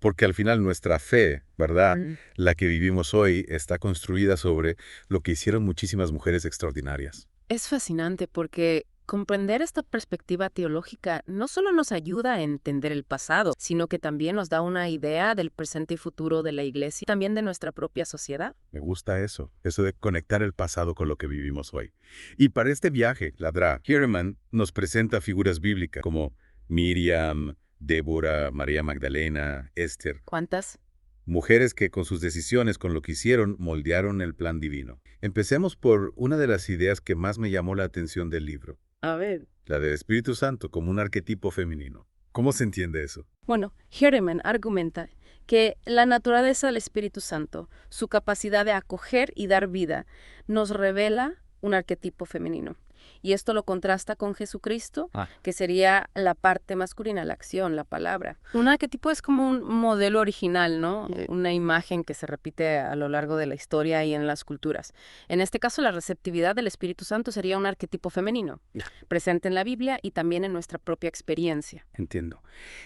porque al final nuestra fe, ¿verdad? Mm. La que vivimos hoy está construida sobre lo que hicieron muchísimas mujeres extraordinarias. Es fascinante porque comprender esta perspectiva teológica no solo nos ayuda a entender el pasado, sino que también nos da una idea del presente y futuro de la Iglesia y también de nuestra propia sociedad. Me gusta eso de conectar el pasado con lo que vivimos hoy. Y para este viaje, Ladra, Hierman nos presenta figuras bíblicas como Miriam, Débora, María Magdalena, Esther, ¿Cuántas? mujeres que con sus decisiones, con lo que hicieron, moldearon el plan divino. Empecemos por una de las ideas que más me llamó la atención del libro, A ver. la del Espíritu Santo como un arquetipo femenino. ¿Cómo se entiende eso? Bueno, Herdeman argumenta que la naturaleza del Espíritu Santo, su capacidad de acoger y dar vida, nos revela un arquetipo femenino. Y esto lo contrasta con Jesucristo, que sería la parte masculina, la acción, la palabra. Un arquetipo es como un modelo original, ¿no? Una imagen que se repite a lo largo de la historia y en las culturas. En este caso, la receptividad del Espíritu Santo sería un arquetipo femenino, presente en la Biblia y también en nuestra propia experiencia. Entiendo.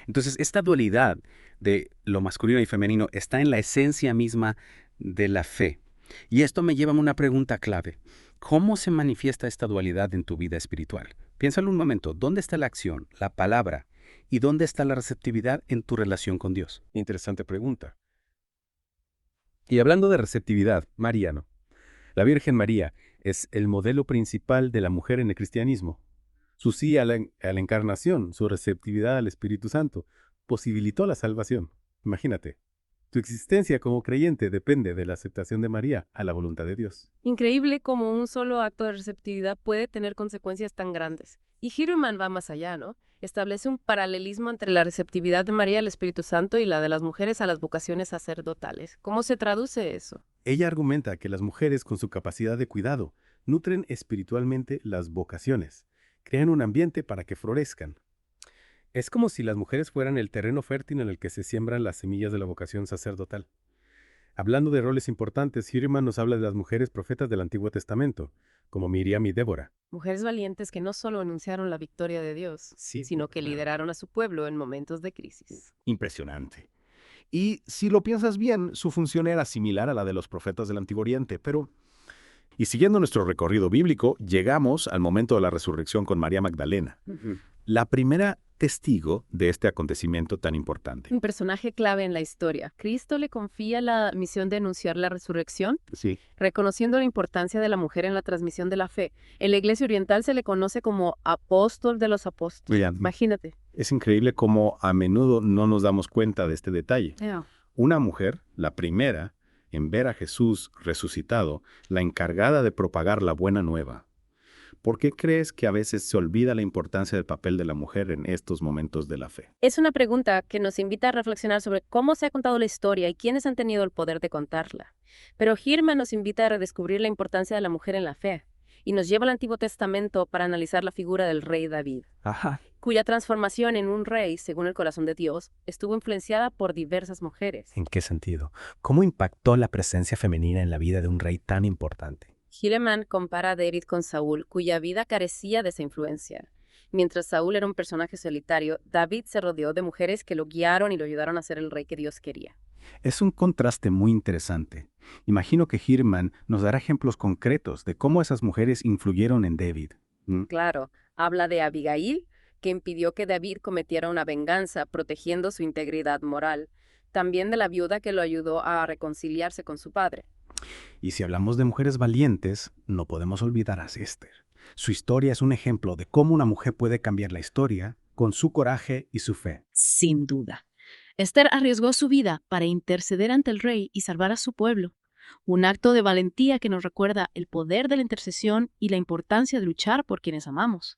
Entonces, esta dualidad de lo masculino y femenino está en la esencia misma de la fe. Y esto me lleva a una pregunta clave. ¿Cómo se manifiesta esta dualidad en tu vida espiritual? Piénsalo un momento. ¿Dónde está la acción, la palabra? ¿Y dónde está la receptividad en tu relación con Dios? Interesante pregunta. Y hablando de receptividad, Mariano, la Virgen María es el modelo principal de la mujer en el cristianismo. Su sí a la encarnación, su receptividad al Espíritu Santo, posibilitó la salvación. Imagínate, tu existencia como creyente depende de la aceptación de María a la voluntad de Dios. Increíble cómo un solo acto de receptividad puede tener consecuencias tan grandes. Y Hierman va más allá, ¿no? Establece un paralelismo entre la receptividad de María al Espíritu Santo y la de las mujeres a las vocaciones sacerdotales. ¿Cómo se traduce eso? Ella argumenta que las mujeres con su capacidad de cuidado nutren espiritualmente las vocaciones, crean un ambiente para que florezcan. Es como si las mujeres fueran el terreno fértil en el que se siembran las semillas de la vocación sacerdotal. Hablando de roles importantes, Hierman nos habla de las mujeres profetas del Antiguo Testamento, como Miriam y Débora. Mujeres valientes que no solo anunciaron la victoria de Dios, Sí, sino que claro. lideraron a su pueblo en momentos de crisis. Impresionante. Y si lo piensas bien, su función era similar a la de los profetas del Antiguo Oriente, pero... Y siguiendo nuestro recorrido bíblico, llegamos al momento de la resurrección con María Magdalena, la primera testigo de este acontecimiento tan importante. Un personaje clave en la historia. Cristo le confía la misión de anunciar la resurrección, Sí, reconociendo la importancia de la mujer en la transmisión de la fe. En la Iglesia Oriental se le conoce como apóstol de los apóstoles. William, Imagínate. es increíble cómo a menudo no nos damos cuenta de este detalle. Una mujer, la primera, en ver a Jesús resucitado, la encargada de propagar la buena nueva. ¿Por qué crees que a veces se olvida la importancia del papel de la mujer en estos momentos de la fe? Es una pregunta que nos invita a reflexionar sobre cómo se ha contado la historia y quiénes han tenido el poder de contarla. Pero Hierman nos invita a redescubrir la importancia de la mujer en la fe y nos lleva al Antiguo Testamento para analizar la figura del rey David, Ajá. cuya transformación en un rey, según el corazón de Dios, estuvo influenciada por diversas mujeres. ¿En qué sentido? ¿Cómo impactó la presencia femenina en la vida de un rey tan importante? Hierman compara a David con Saúl, cuya vida carecía de esa influencia. Mientras Saúl era un personaje solitario, David se rodeó de mujeres que lo guiaron y lo ayudaron a ser el rey que Dios quería. Es un contraste muy interesante. Imagino que Hierman nos dará ejemplos concretos de cómo esas mujeres influyeron en David. Claro, habla de Abigail, que impidió que David cometiera una venganza, protegiendo su integridad moral. También de la viuda que lo ayudó a reconciliarse con su padre. Y si hablamos de mujeres valientes, no podemos olvidar a Esther. Su historia es un ejemplo de cómo una mujer puede cambiar la historia con su coraje y su fe. Sin duda. Esther arriesgó su vida para interceder ante el rey y salvar a su pueblo. Un acto de valentía que nos recuerda el poder de la intercesión y la importancia de luchar por quienes amamos.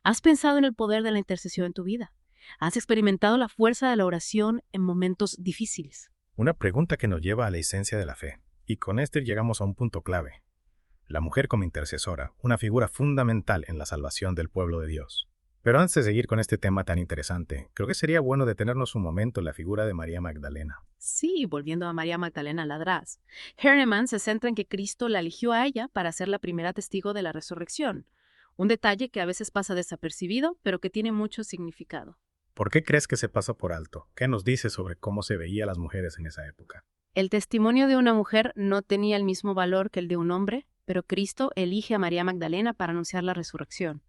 ¿Has pensado en el poder de la intercesión en tu vida? ¿Has experimentado la fuerza de la oración en momentos difíciles? Una pregunta que nos lleva a la esencia de la fe. Y con Esther llegamos a un punto clave. La mujer como intercesora, una figura fundamental en la salvación del pueblo de Dios. Pero antes de seguir con este tema tan interesante, creo que sería bueno detenernos un momento en la figura de María Magdalena. Sí, volviendo a María Magdalena Ladrás. Herneman se centra en que Cristo la eligió a ella para ser la primera testigo de la resurrección. Un detalle que a veces pasa desapercibido, pero que tiene mucho significado. ¿Por qué crees que se pasa por alto? ¿Qué nos dice sobre cómo se veía a las mujeres en esa época? El testimonio de una mujer no tenía el mismo valor que el de un hombre, pero Cristo elige a María Magdalena para anunciar la resurrección.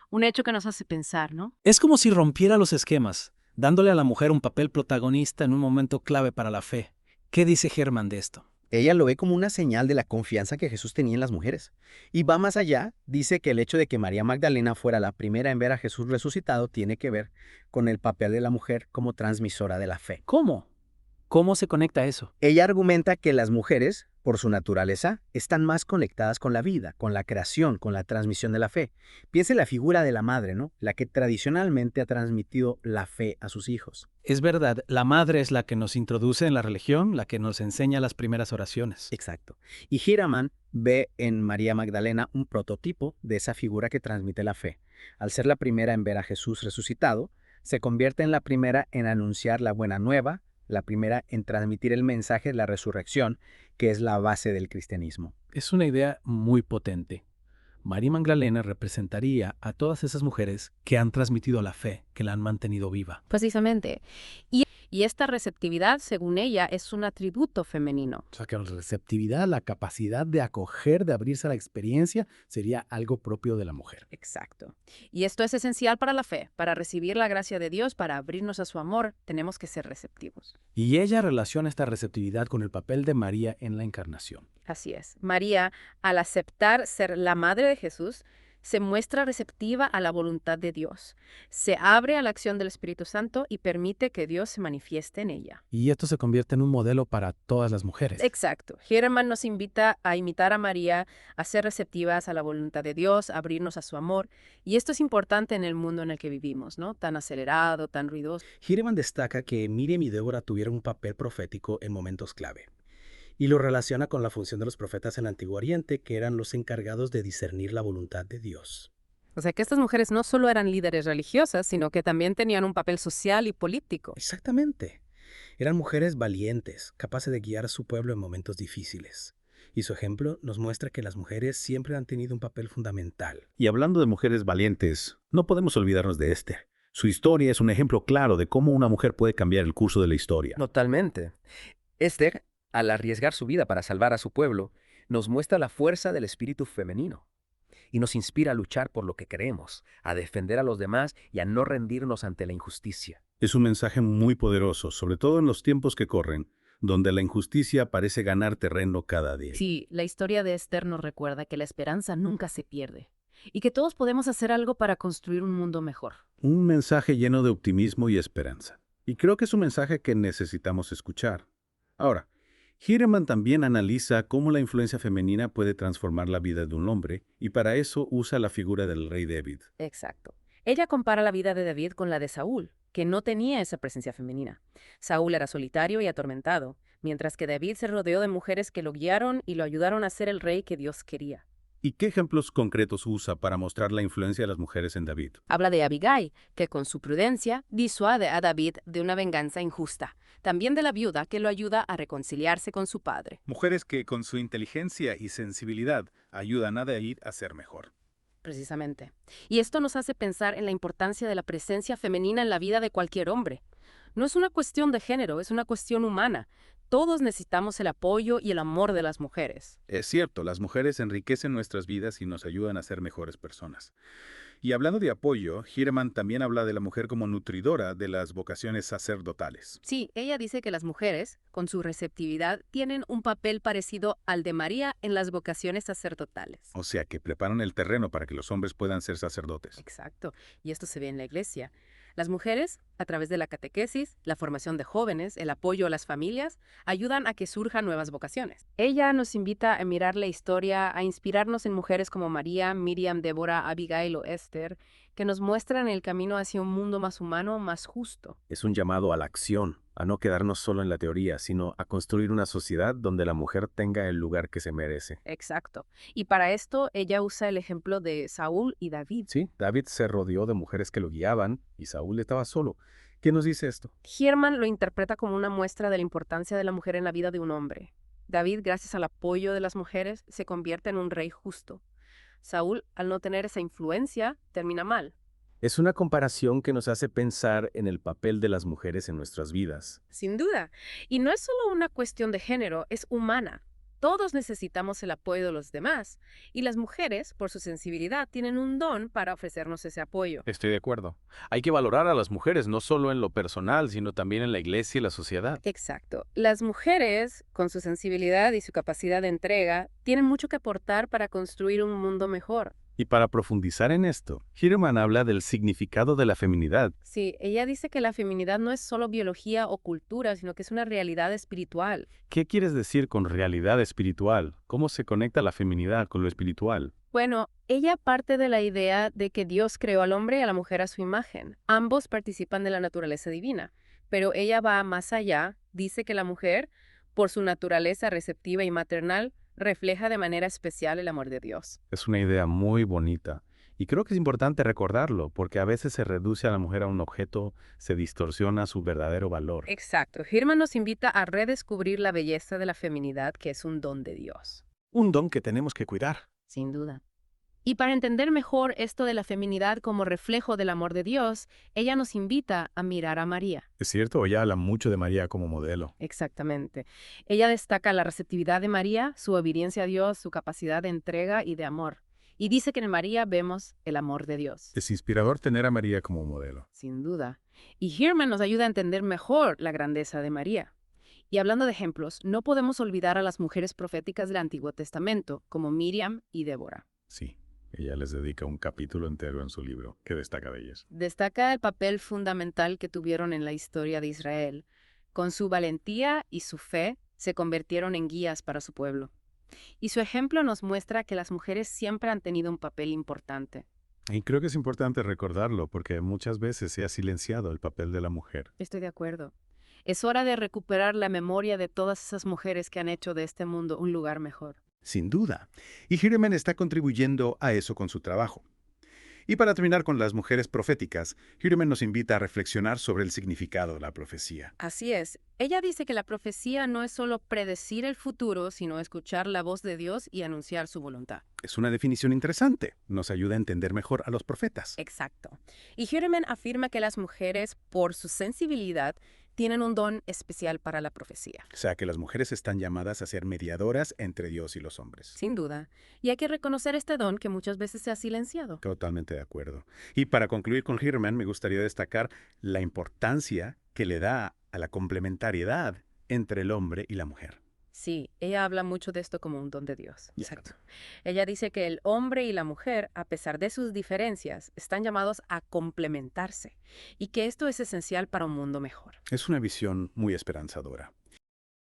Un hecho que nos hace pensar, ¿no? Es como si rompiera los esquemas, dándole a la mujer un papel protagonista en un momento clave para la fe. ¿Qué dice Herman de esto? Ella lo ve como una señal de la confianza que Jesús tenía en las mujeres. Y va más allá, dice que el hecho de que María Magdalena fuera la primera en ver a Jesús resucitado tiene que ver con el papel de la mujer como transmisora de la fe. ¿Cómo? ¿Cómo se conecta eso? Ella argumenta que las mujeres, por su naturaleza, están más conectadas con la vida, con la creación, con la transmisión de la fe. Piensa en la figura de la madre, ¿no? La que tradicionalmente ha transmitido la fe a sus hijos. Es verdad, la madre es la que nos introduce en la religión, la que nos enseña las primeras oraciones. Exacto. Y Hiraman ve en María Magdalena un prototipo de esa figura que transmite la fe. Al ser la primera en ver a Jesús resucitado, se convierte en la primera en anunciar la buena nueva, la primera en transmitir el mensaje de la resurrección, que es la base del cristianismo. Es una idea muy potente. María Magdalena representaría a todas esas mujeres que han transmitido la fe, que la han mantenido viva. Precisamente. Y esta receptividad, según ella, es un atributo femenino. O sea, que la receptividad, la capacidad de acoger, de abrirse a la experiencia, sería algo propio de la mujer. Exacto. Y esto es esencial para la fe. Para recibir la gracia de Dios, para abrirnos a su amor, tenemos que ser receptivos. Y ella relaciona esta receptividad con el papel de María en la encarnación. Así es. María, al aceptar ser la madre de Jesús, se muestra receptiva a la voluntad de Dios. Se abre a la acción del Espíritu Santo y permite que Dios se manifieste en ella. Y esto se convierte en un modelo para todas las mujeres. Exacto. Hiraman nos invita a imitar a María, a ser receptivas a la voluntad de Dios, a abrirnos a su amor. Y esto es importante en el mundo en el que vivimos, ¿no? Tan acelerado, tan ruidoso. Hiraman destaca que Miriam y Débora tuvieron un papel profético en momentos clave. Y lo relaciona con la función de los profetas en el Antiguo Oriente, que eran los encargados de discernir la voluntad de Dios. O sea que estas mujeres no solo eran líderes religiosas, sino que también tenían un papel social y político. Exactamente. Eran mujeres valientes, capaces de guiar a su pueblo en momentos difíciles. Y su ejemplo nos muestra que las mujeres siempre han tenido un papel fundamental. Y hablando de mujeres valientes, no podemos olvidarnos de Esther. Su historia es un ejemplo claro de cómo una mujer puede cambiar el curso de la historia. Totalmente. Esther, al arriesgar su vida para salvar a su pueblo, nos muestra la fuerza del espíritu femenino y nos inspira a luchar por lo que creemos, a defender a los demás y a no rendirnos ante la injusticia. Es un mensaje muy poderoso, sobre todo en los tiempos que corren, donde la injusticia parece ganar terreno cada día. Sí, la historia de Esther nos recuerda que la esperanza nunca se pierde y que todos podemos hacer algo para construir un mundo mejor. Un mensaje lleno de optimismo y esperanza. Y creo que es un mensaje que necesitamos escuchar. Ahora, Hiraman también analiza cómo la influencia femenina puede transformar la vida de un hombre, y para eso usa la figura del rey David. Exacto. Ella compara la vida de David con la de Saúl, que no tenía esa presencia femenina. Saúl era solitario y atormentado, mientras que David se rodeó de mujeres que lo guiaron y lo ayudaron a ser el rey que Dios quería. ¿Y qué ejemplos concretos usa para mostrar la influencia de las mujeres en David? Habla de Abigail, que con su prudencia disuade a David de una venganza injusta. También de la viuda, que lo ayuda a reconciliarse con su padre. Mujeres que con su inteligencia y sensibilidad ayudan a David a ser mejor. Precisamente. Y esto nos hace pensar en la importancia de la presencia femenina en la vida de cualquier hombre. No es una cuestión de género, es una cuestión humana. Todos necesitamos el apoyo y el amor de las mujeres. Es cierto, las mujeres enriquecen nuestras vidas y nos ayudan a ser mejores personas. Y hablando de apoyo, Hiraman también habla de la mujer como nutridora de las vocaciones sacerdotales. Sí, ella dice que las mujeres, con su receptividad, tienen un papel parecido al de María en las vocaciones sacerdotales. O sea, que preparan el terreno para que los hombres puedan ser sacerdotes. Exacto, y esto se ve en la iglesia. Las mujeres, a través de la catequesis, la formación de jóvenes, el apoyo a las familias, ayudan a que surjan nuevas vocaciones. Ella nos invita a mirar la historia, a inspirarnos en mujeres como María, Miriam, Débora, Abigail o Esther, que nos muestran el camino hacia un mundo más humano, más justo. Es un llamado a la acción, a no quedarnos solo en la teoría, sino a construir una sociedad donde la mujer tenga el lugar que se merece. Exacto. Y para esto ella usa el ejemplo de Saúl y David. Sí, David se rodeó de mujeres que lo guiaban y Saúl estaba solo. ¿Qué nos dice esto? Hiraman lo interpreta como una muestra de la importancia de la mujer en la vida de un hombre. David, gracias al apoyo de las mujeres, se convierte en un rey justo. Saúl, al no tener esa influencia, termina mal. Es una comparación que nos hace pensar en el papel de las mujeres en nuestras vidas. Sin duda. Y no es solo una cuestión de género, es humana. Todos necesitamos el apoyo de los demás. Y las mujeres, por su sensibilidad, tienen un don para ofrecernos ese apoyo. Estoy de acuerdo. Hay que valorar a las mujeres no solo en lo personal, sino también en la iglesia y la sociedad. Exacto. Las mujeres, con su sensibilidad y su capacidad de entrega, tienen mucho que aportar para construir un mundo mejor. Y para profundizar en esto, Hirman habla del significado de la feminidad. Sí, ella dice que la feminidad no es solo biología o cultura, sino que es una realidad espiritual. ¿Qué quieres decir con realidad espiritual? ¿Cómo se conecta la feminidad con lo espiritual? Bueno, ella parte de la idea de que Dios creó al hombre y a la mujer a su imagen. Ambos participan de la naturaleza divina, pero ella va más allá. Dice que la mujer, por su naturaleza receptiva y maternal, refleja de manera especial el amor de Dios. Es una idea muy bonita. Y creo que es importante recordarlo, porque a veces se reduce a la mujer a un objeto, se distorsiona su verdadero valor. Exacto. Hirman nos invita a redescubrir la belleza de la feminidad, que es un don de Dios. Un don que tenemos que cuidar. Sin duda. Y para entender mejor esto de la feminidad como reflejo del amor de Dios, ella nos invita a mirar a María. Es cierto, ella habla mucho de María como modelo. Exactamente. Ella destaca la receptividad de María, su obediencia a Dios, su capacidad de entrega y de amor. Y dice que en María vemos el amor de Dios. Es inspirador tener a María como modelo. Sin duda. Y Hirman nos ayuda a entender mejor la grandeza de María. Y hablando de ejemplos, no podemos olvidar a las mujeres proféticas del Antiguo Testamento, como Miriam y Débora. Sí, ella les dedica un capítulo entero en su libro. ¿Qué destaca de ellas? Destaca el papel fundamental que tuvieron en la historia de Israel. Con su valentía y su fe, se convirtieron en guías para su pueblo. Y su ejemplo nos muestra que las mujeres siempre han tenido un papel importante. Y creo que es importante recordarlo porque muchas veces se ha silenciado el papel de la mujer. Estoy de acuerdo. Es hora de recuperar la memoria de todas esas mujeres que han hecho de este mundo un lugar mejor. Sin duda. Y Hirman está contribuyendo a eso con su trabajo. Y para terminar con las mujeres proféticas, Hirman nos invita a reflexionar sobre el significado de la profecía. Así es. Ella dice que la profecía no es solo predecir el futuro, sino escuchar la voz de Dios y anunciar su voluntad. Es una definición interesante. Nos ayuda a entender mejor a los profetas. Exacto. Y Hirman afirma que las mujeres, por su sensibilidad, tienen un don especial para la profecía. O sea que las mujeres están llamadas a ser mediadoras entre Dios y los hombres. Sin duda. Y hay que reconocer este don que muchas veces se ha silenciado. Totalmente de acuerdo. Y para concluir con Hirman, me gustaría destacar la importancia que le da a la complementariedad entre el hombre y la mujer. Sí, ella habla mucho de esto como un don de Dios. Exacto. Ella dice que el hombre y la mujer, a pesar de sus diferencias, están llamados a complementarse y que esto es esencial para un mundo mejor. Es una visión muy esperanzadora.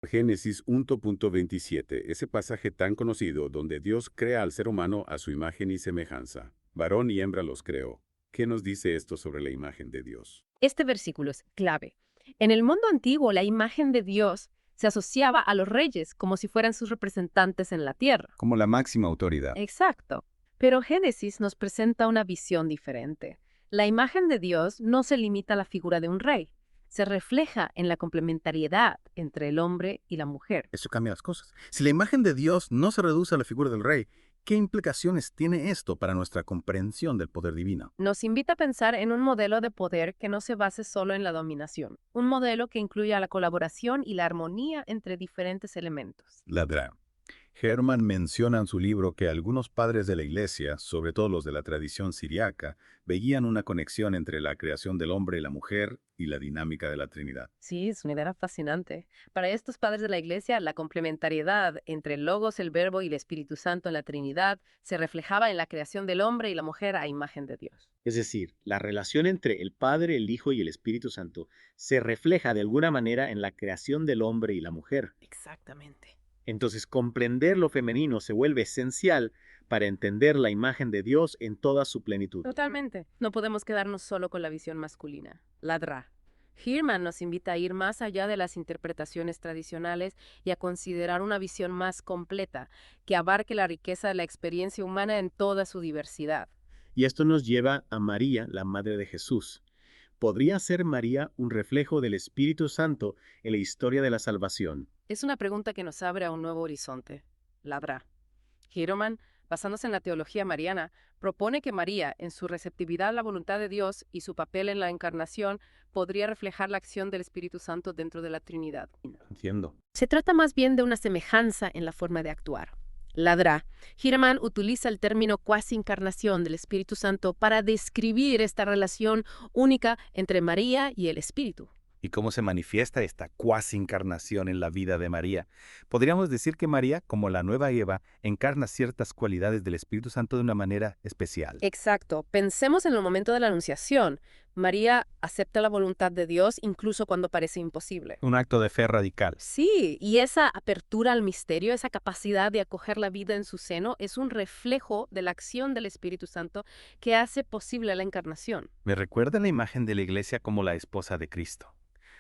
Génesis 1.27, ese pasaje tan conocido donde Dios crea al ser humano a su imagen y semejanza. Varón y hembra los creó. ¿Qué nos dice esto sobre la imagen de Dios? Este versículo es clave. En el mundo antiguo, la imagen de Dios se asociaba a los reyes como si fueran sus representantes en la tierra. Como la máxima autoridad. Exacto. Pero Génesis nos presenta una visión diferente. La imagen de Dios no se limita a la figura de un rey. Se refleja en la complementariedad entre el hombre y la mujer. Eso cambia las cosas. Si la imagen de Dios no se reduce a la figura del rey, ¿qué implicaciones tiene esto para nuestra comprensión del poder divino? Nos invita a pensar en un modelo de poder que no se base solo en la dominación. Un modelo que incluya la colaboración y la armonía entre diferentes elementos. Ladrá. Herman menciona en su libro que algunos padres de la Iglesia, sobre todo los de la tradición siriaca, veían una conexión entre la creación del hombre y la mujer y la dinámica de la Trinidad. Sí, es una idea fascinante. Para estos padres de la Iglesia, la complementariedad entre el Logos, el Verbo y el Espíritu Santo en la Trinidad se reflejaba en la creación del hombre y la mujer a imagen de Dios. Es decir, la relación entre el Padre, el Hijo y el Espíritu Santo se refleja de alguna manera en la creación del hombre y la mujer. Exactamente. Entonces, comprender lo femenino se vuelve esencial para entender la imagen de Dios en toda su plenitud. Totalmente. No podemos quedarnos solo con la visión masculina. Ladra. Hirman nos invita a ir más allá de las interpretaciones tradicionales y a considerar una visión más completa, que abarque la riqueza de la experiencia humana en toda su diversidad. Y esto nos lleva a María, la Madre de Jesús. ¿Podría ser María un reflejo del Espíritu Santo en la historia de la salvación? Es una pregunta que nos abre a un nuevo horizonte. Ladra. Hirman basándose en la teología mariana, propone que María, en su receptividad a la voluntad de Dios y su papel en la encarnación, podría reflejar la acción del Espíritu Santo dentro de la Trinidad. Entiendo. Se trata más bien de una semejanza en la forma de actuar. Ladra. Hiraman utiliza el término cuasi encarnación del Espíritu Santo para describir esta relación única entre María y el Espíritu. ¿Y cómo se manifiesta esta cuasi encarnación en la vida de María? Podríamos decir que María, como la nueva Eva, encarna ciertas cualidades del Espíritu Santo de una manera especial. Exacto. Pensemos en el momento de la Anunciación. María acepta la voluntad de Dios incluso cuando parece imposible. Un acto de fe radical. Sí, y esa apertura al misterio, esa capacidad de acoger la vida en su seno, es un reflejo de la acción del Espíritu Santo que hace posible la encarnación. Me recuerda la imagen de la iglesia como la esposa de Cristo.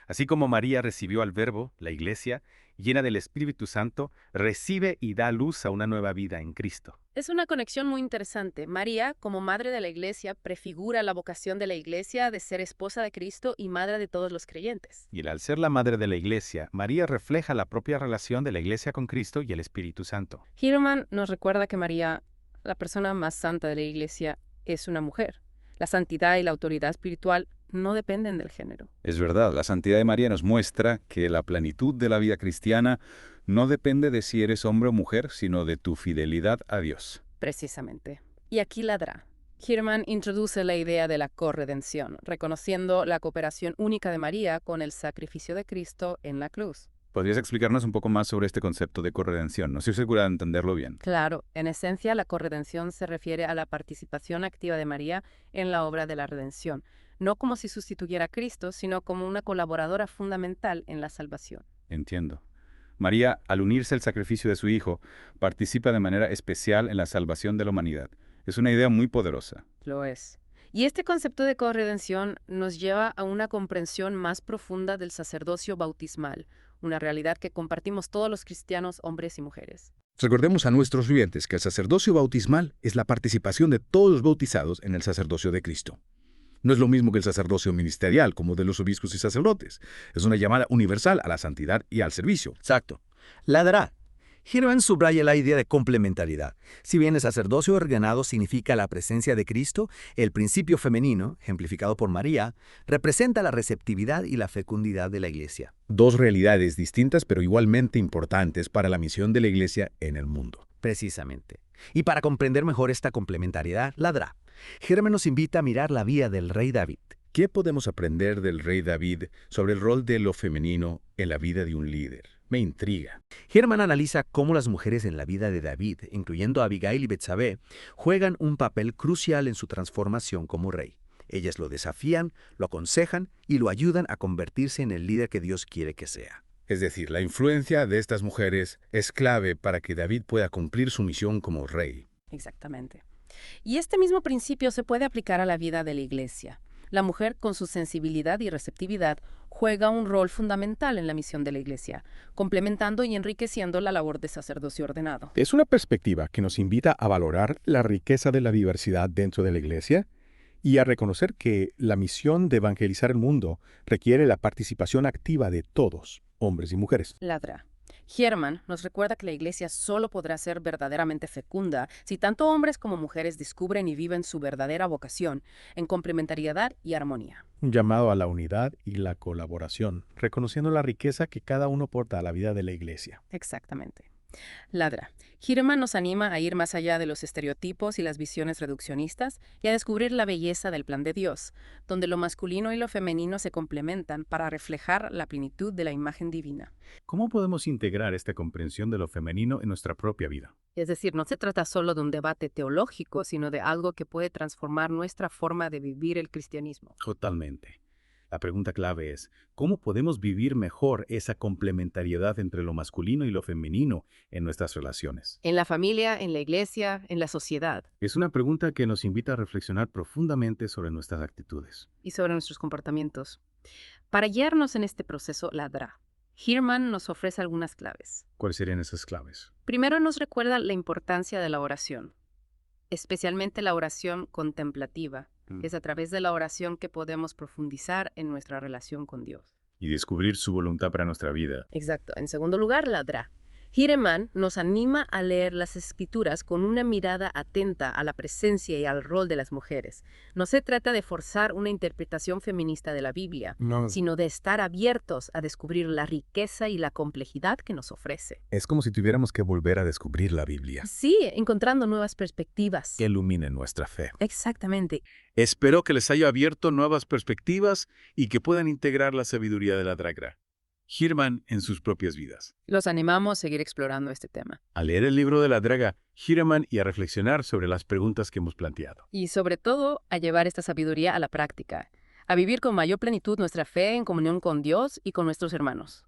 Así como María recibió al Verbo, la iglesia, llena del Espíritu Santo, recibe y da luz a una nueva vida en Cristo. Es una conexión muy interesante. María, como madre de la iglesia, prefigura la vocación de la iglesia de ser esposa de Cristo y madre de todos los creyentes. Y al ser la madre de la iglesia, María refleja la propia relación de la iglesia con Cristo y el Espíritu Santo. Hiraman nos recuerda que María, la persona más santa de la iglesia, es una mujer. La santidad y la autoridad espiritual no dependen del género. Es verdad, la santidad de María nos muestra que la plenitud de la vida cristiana no depende de si eres hombre o mujer, sino de tu fidelidad a Dios. Precisamente. Y aquí ladra. Hiraman introduce la idea de la corredención, reconociendo la cooperación única de María con el sacrificio de Cristo en la cruz. ¿Podrías explicarnos un poco más sobre este concepto de corredención? No estoy segura de entenderlo bien. Claro, en esencia la corredención se refiere a la participación activa de María en la obra de la redención, no como si sustituyera a Cristo, sino como una colaboradora fundamental en la salvación. Entiendo. María, al unirse al sacrificio de su Hijo, participa de manera especial en la salvación de la humanidad. Es una idea muy poderosa. Lo es. Y este concepto de corredención nos lleva a una comprensión más profunda del sacerdocio bautismal, una realidad que compartimos todos los cristianos, hombres y mujeres. Recordemos a nuestros oyentes que el sacerdocio bautismal es la participación de todos los bautizados en el sacerdocio de Cristo. No es lo mismo que el sacerdocio ministerial, como de los obispos y sacerdotes. Es una llamada universal a la santidad y al servicio. Exacto. Ladra. Hiraman subraya la idea de complementariedad. Si bien el sacerdocio ordenado significa la presencia de Cristo, el principio femenino, ejemplificado por María, representa la receptividad y la fecundidad de la Iglesia. Dos realidades distintas pero igualmente importantes para la misión de la Iglesia en el mundo. Precisamente. Y para comprender mejor esta complementariedad, ladra. Hiraman nos invita a mirar la vida del rey David. ¿Qué podemos aprender del rey David sobre el rol de lo femenino en la vida de un líder? Me intriga. Hiraman analiza cómo las mujeres en la vida de David, incluyendo a Abigail y Betsabé, juegan un papel crucial en su transformación como rey. Ellas lo desafían, lo aconsejan y lo ayudan a convertirse en el líder que Dios quiere que sea. Es decir, la influencia de estas mujeres es clave para que David pueda cumplir su misión como rey. Exactamente. Y este mismo principio se puede aplicar a la vida de la Iglesia. La mujer, con su sensibilidad y receptividad, juega un rol fundamental en la misión de la Iglesia, complementando y enriqueciendo la labor de sacerdocio ordenado. Es una perspectiva que nos invita a valorar la riqueza de la diversidad dentro de la Iglesia y a reconocer que la misión de evangelizar el mundo requiere la participación activa de todos, hombres y mujeres. Ladra. Hiraman nos recuerda que la Iglesia solo podrá ser verdaderamente fecunda si tanto hombres como mujeres descubren y viven su verdadera vocación en complementariedad y armonía. Un llamado a la unidad y la colaboración, reconociendo la riqueza que cada uno aporta a la vida de la Iglesia. Exactamente. Ladra. Hiraman nos anima a ir más allá de los estereotipos y las visiones reduccionistas y a descubrir la belleza del plan de Dios, donde lo masculino y lo femenino se complementan para reflejar la plenitud de la imagen divina. ¿Cómo podemos integrar esta comprensión de lo femenino en nuestra propia vida? Es decir, no se trata solo de un debate teológico, sino de algo que puede transformar nuestra forma de vivir el cristianismo. Totalmente. La pregunta clave es, ¿cómo podemos vivir mejor esa complementariedad entre lo masculino y lo femenino en nuestras relaciones? En la familia, en la iglesia, en la sociedad. Es una pregunta que nos invita a reflexionar profundamente sobre nuestras actitudes. Y sobre nuestros comportamientos. Para guiarnos en este proceso, ladra. Hiraman nos ofrece algunas claves. ¿Cuáles serían esas claves? Primero nos recuerda la importancia de la oración, especialmente la oración contemplativa. Es a través de la oración que podemos profundizar en nuestra relación con Dios. Y descubrir su voluntad para nuestra vida. Exacto. En segundo lugar, ladra. Hiereman nos anima a leer las escrituras con una mirada atenta a la presencia y al rol de las mujeres. No se trata de forzar una interpretación feminista de la Biblia, sino de estar abiertos a descubrir la riqueza y la complejidad que nos ofrece. Es como si tuviéramos que volver a descubrir la Biblia. Sí, encontrando nuevas perspectivas. Que iluminen nuestra fe. Exactamente. Espero que les haya abierto nuevas perspectivas y que puedan integrar la sabiduría de la Dragra, Hiereman, en sus propias vidas. Los animamos a seguir explorando este tema. A leer el libro de la Draga, Hiereman, y a reflexionar sobre las preguntas que hemos planteado. Y sobre todo, a llevar esta sabiduría a la práctica, a vivir con mayor plenitud nuestra fe en comunión con Dios y con nuestros hermanos.